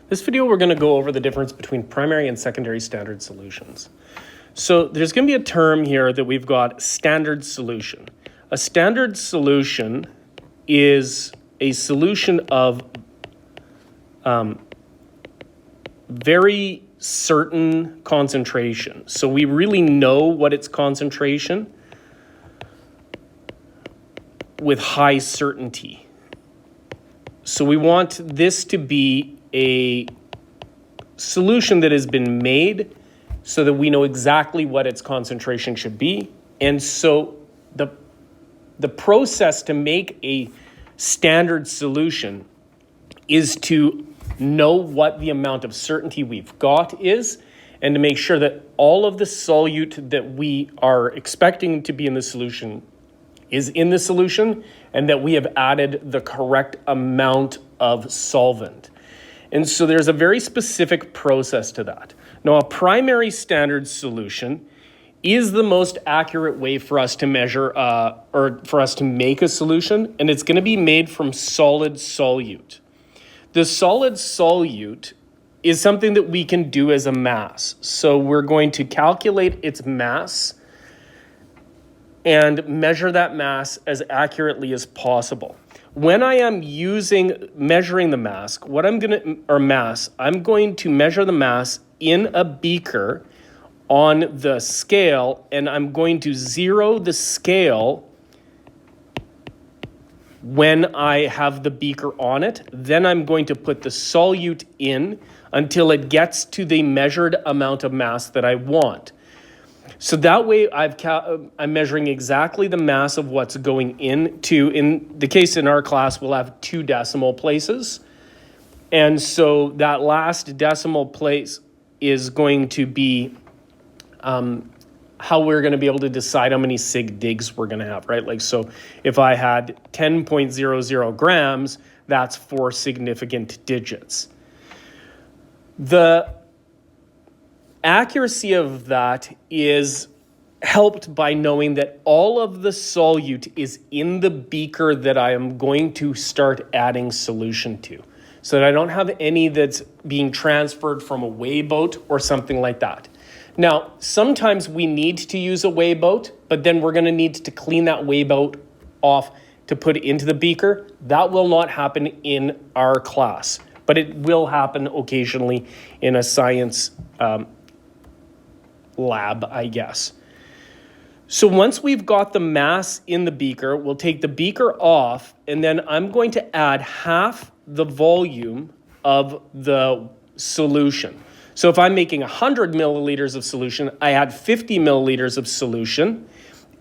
This video, we're going to go over the difference between primary and secondary standard solutions. So there's going to be a term here that we've got standard solution. A standard solution is a solution of very certain concentration. So we really know what its concentration with high certainty. So we want this to be a solution that has been made so that we know exactly what its concentration should be. And so the process to make a standard solution is to know what the amount of certainty we've got is, and to make sure that all of the solute that we are expecting to be in the solution is in the solution, and that we have added the correct amount of solvent. And so there's a very specific process to that. Now, a primary standard solution is the most accurate way for us to measure or for us to make a solution, and it's going to be made from solid solute. The solid solute is something that we can do as a mass. So we're going to calculate its mass and measure that mass as accurately as possible. When I am measuring the mass, I'm going to measure the mass in a beaker on the scale, and I'm going to zero the scale when I have the beaker on it. Then I'm going to put the solute in until it gets to the measured amount of mass that I want. So that way I'm measuring exactly the mass of what's going into, in the case in our class, we'll have 2 decimal places. And so that last decimal place is going to be how we're going to be able to decide how many sig digs we're going to have, right? Like, so if I had 10.00 grams, that's 4 significant digits. The accuracy of that is helped by knowing that all of the solute is in the beaker that I am going to start adding solution to, so that I don't have any that's being transferred from a weigh boat or something like that. Now, sometimes we need to use a weigh boat, but then we're going to need to clean that weigh boat off to put it into the beaker. That will not happen in our class, but it will happen occasionally in a science lab, I guess. So once we've got the mass in the beaker, we'll take the beaker off, and then I'm going to add half the volume of the solution. So if I'm making 100 milliliters of solution, I add 50 milliliters of solution,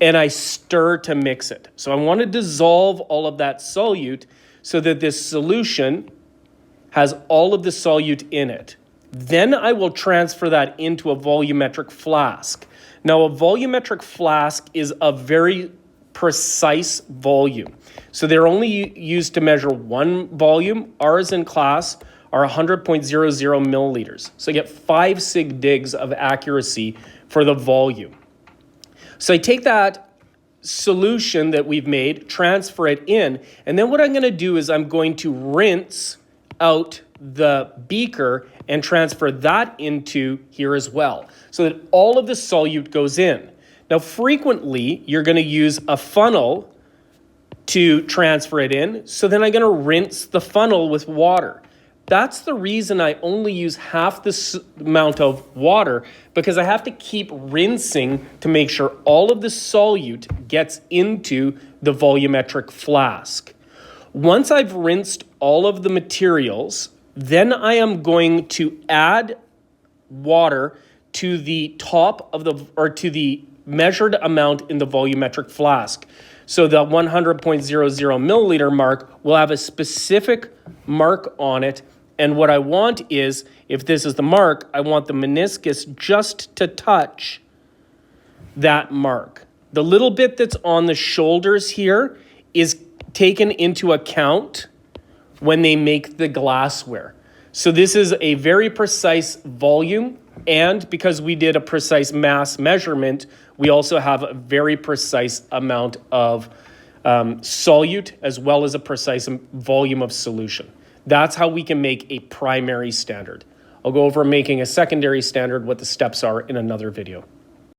and I stir to mix it. So I want to dissolve all of that solute so that this solution has all of the solute in it. Then I will transfer that into a volumetric flask. Now, a volumetric flask is a very precise volume. So they're only used to measure one volume. Ours in class are 100.00 milliliters. So I get 5 sig digs of accuracy for the volume. So I take that solution that we've made, transfer it in, and then what I'm going to do is I'm going to rinse out the beaker and transfer that into here as well, so that all of the solute goes in. Now, frequently, you're going to use a funnel to transfer it in, so then I'm going to rinse the funnel with water. That's the reason I only use half this amount of water, because I have to keep rinsing to make sure all of the solute gets into the volumetric flask. Once I've rinsed all of the materials, then I am going to add water to the top of to the measured amount in the volumetric flask. So the 100.00 milliliter mark will have a specific mark on it. And what I want is, if this is the mark, I want the meniscus just to touch that mark. The little bit that's on the shoulders here is taken into account when they make the glassware. So this is a very precise volume, and because we did a precise mass measurement, we also have a very precise amount of solute as well as a precise volume of solution. That's how we can make a primary standard. I'll go over making a secondary standard, what the steps are in another video.